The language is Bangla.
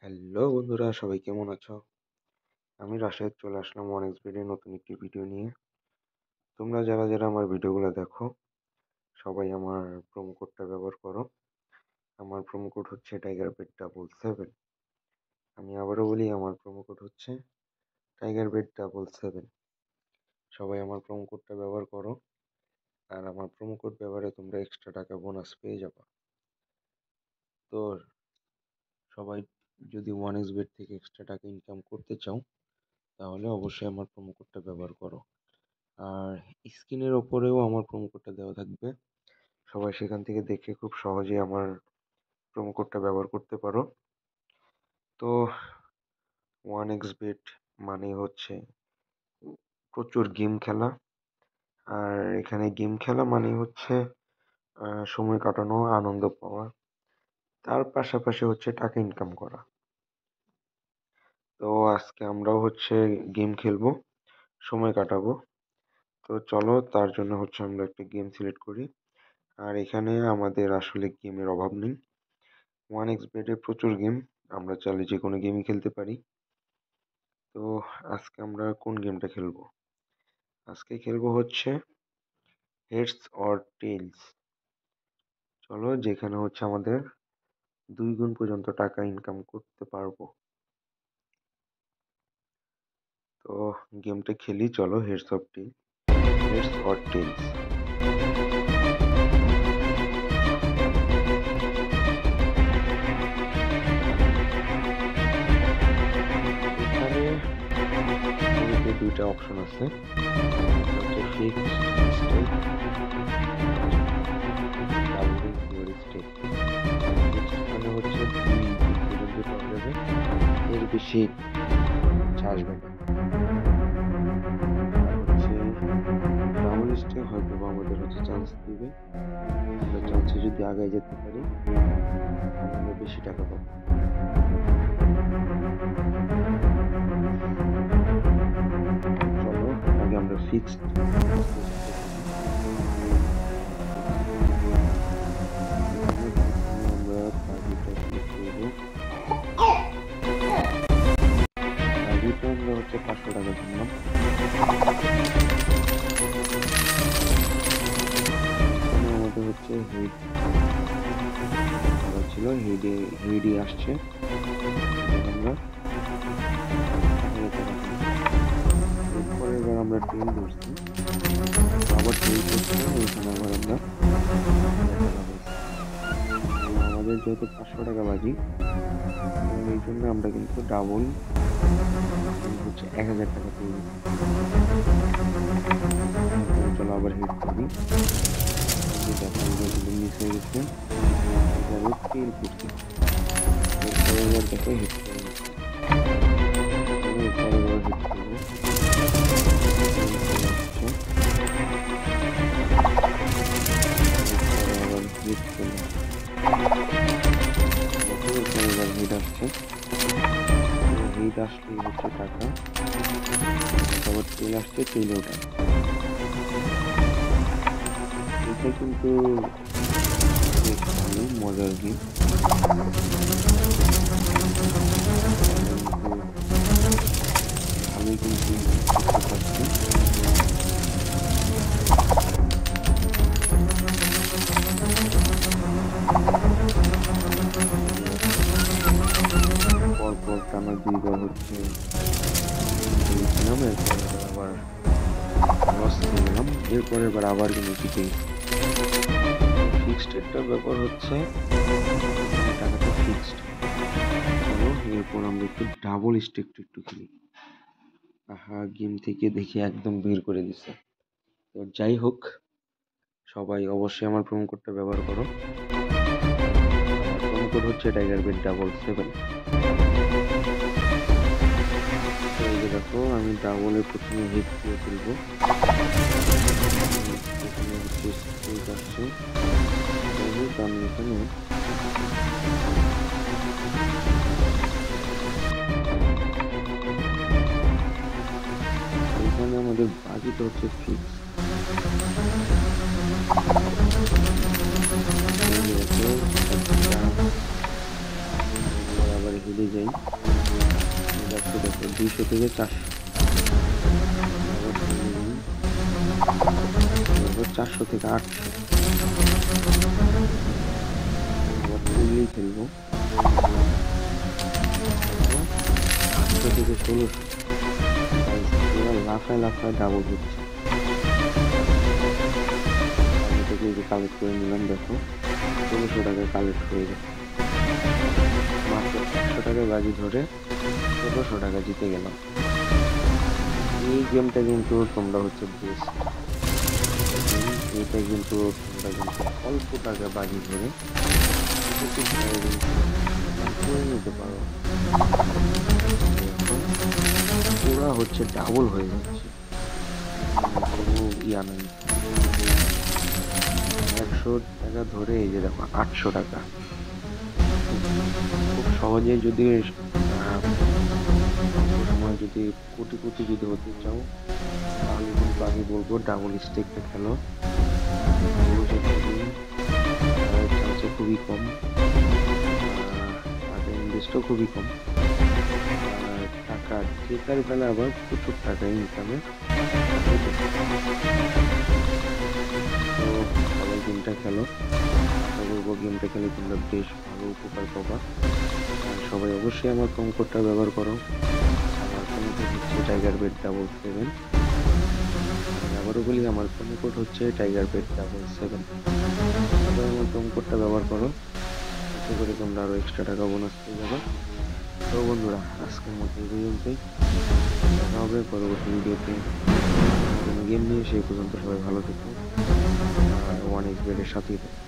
হ্যালো বন্ধুরা, সবাই কেমন আছো? আমি রাশেদ চলে আসলাম ওয়ান এক্সপেডের নতুন একটি ভিডিও নিয়ে। তোমরা যারা যারা আমার ভিডিওগুলো দেখো, সবাই আমার প্রোমো কোডটা ব্যবহার করো। আমার প্রোমো কোড হচ্ছে TigerBet777। আমি আবারও বলি, আমার প্রোমো কোড হচ্ছে TigerBet777। সবাই আমার প্রোমো কোডটা ব্যবহার করো, আর আমার প্রোমো কোড ব্যবহারে তোমরা এক্সট্রা টাকা বোনাস পেয়ে যাবে। তো সবাই যদি ওয়ান এক্সবেট থেকে এক্সট্রা টাকা ইনকাম করতে চাও, তাহলে অবশ্যই আমার প্রোমো কোডটা ব্যবহার করো। আর স্ক্রিনের ওপরেও আমার প্রোমো কোডটা দেওয়া থাকবে। সবাই সেখান থেকে দেখে খুব সহজেই আমার প্রোমো কোডটা ব্যবহার করতে পারো। তো ওয়ান এক্স বেট মানে হচ্ছে প্রচুর গেম খেলা। আর এখানে গেম খেলা মানে হচ্ছে সময় কাটানো, আনন্দ পাওয়া, তার পাশাপাশি হচ্ছে টাকা ইনকাম করা। তো আজকে আমরাও হচ্ছে গেম খেলবো, সময় কাটাবো। তো চলো, তার জন্য হচ্ছে আমরা একটা গেম সিলেক্ট করি। আর এখানে আমাদের আসলে গেমের অভাব নেই। ওয়ান এক্স বেডে প্রচুর গেম, আমরা চাইলে যে কোনো গেমই খেলতে পারি। তো আজকে আমরা কোন গেমটা খেলবো? আজকে খেলবো হচ্ছে হেডস অর টেলস। চলো, যেখানে হচ্ছে আমাদের 2 গুণ পর্যন্ত টাকা ইনকাম করতে পারবো। তো গেমটা খেলি, চলো। Heads or tails. এখানে দুইটা অপশন আছে, হচ্ছে fixed stake, doubling your stake. Fixed মানে হচ্ছে 2 গুণ পর্যন্ত পাওয়া যাবে, এর বেশি আসবে না। আর হচ্ছে ডাবল স্টেক হয়তো বা আমাদের হচ্ছে চান্স দিবে, আমরা চান্সে যদি আগায় যেতে পারি তাহলে আমরা বেশি টাকা পাবো। চলো, আগে আমরা ফিক্সড আমরা টার্গেটটা সিলেক্ট করবো। টার্গেটটা আমরা হচ্ছে 500 টাকা ধরলাম। আমাদের হচ্ছে হেড ছিল, হেডে আসছে। আমরা এরপরে এবার আমরা টেল ধরছি, আবার টেল করছি, ওইখানে আবার আমরা আমাদের যেহেতু 500 টাকা বাজি, এই জন্য আমরা কিন্তু ডাবল হচ্ছে 1000 টাকা পেয়ে গেছি। চলো আবার হিট করি, মিস হয়ে গেছে, টেল করছি, এরপরে এবার দেখো হিট করে গেছে। এরপরে এবার হিট করবো, আবার হিট করবো, এরপরে এবার হিট আসছে। হিট আসলেই হচ্ছে টাকা, আবার তেল আসছে, তেলেও টাকা। এটা কিন্তু মজার গেম, আমি কিন্তু বুঝতে পারছি। পরপর টানা 2 বার হচ্ছে আবার লস খেয়ে গেলাম, এরপরে এবার আবার কিন্তু জিতে। ফিক্সডের ব্যাপার হচ্ছে টাকাটা ফিক্সড। চলো, এরপর আমরা একটু ডাবল স্টেকটা একটু খেলি। আহা, গেম থেকে দেখি একদম বের করে দিছে। তো যাই হোক, সবাই অবশ্যই আমার প্রোমো কোডটা ব্যবহার করো। আমার প্রোমো কোড হচ্ছে TigerBet777। এই যে দেখো, আমি ডাবলে প্রথমে হিট দিয়ে ফেলবো। এখানে হচ্ছে স্ট্রেক আসছে, আমি এখানে আমাদের বাজিটা হচ্ছে ফিক্স। আবার হিলে বেডে যাই, দেখো 200 থেকে 400, আবার 400 থেকে 800, আবার ফুললি খেলবো 800 থেকে 1600। লাফায় লাফায় ডাবল হচ্ছে, থেকে যে কালেক্ট করে নিলাম, দেখো 1600 টাকা কালেক্ট হয়ে গেছে। মাত্র 100 টাকা বাজি ধরে 1600 টাকা জিতে গেলাম। এই গেমটা কিন্তু তোমরা হচ্ছে বেস্ট, এটা কিন্তু তোমরা কিন্তু অল্প টাকা বাজি ধরে করে নিতে পারো। ওরা হচ্ছে ডাবল হয়ে যাচ্ছে, কোনো ইয়া নাই। 100 টাকা ধরে এই যে দেখো 800 টাকা। খুব সহজে যদি সময় যদি কোটি কোটি যদি হতে চাও, তাহলে কিন্তু আমি বলবো ডাবল স্টেকটা খেলো। চান্সও খুবই কম, টাকা ইনভেস্টও খুবই কম, টাকা জেতার বেলা আবার প্রচুর টাকা ইনকামে। তো সবাই গেমটা খেলো, আশা করবো গেমটা খেলে তোমরা বেশ ভালো উপকার পাবা। আর সবাই অবশ্যই আমার প্রোমো কোডটা ব্যবহার করো। আমার প্রোমো কোড হচ্ছে TigerBet77। আবারও বলি, আমার প্রোমো কোড হচ্ছে TigerBet77। সবাই আমার প্রোমো কোডটা ব্যবহার করো, এতে করে তোমরা আরও এক্সট্রা টাকা বোনাস পেয়ে যাবে। তো বন্ধুরা, আজকের মতো এই পর্যন্তই, দেখা হবে পরবর্তী ভিডিওতে কোনো গেম নিয়ে। সেই পর্যন্ত সবাই ভালো থেকো আর 1xBet এর সাথেই থাকো।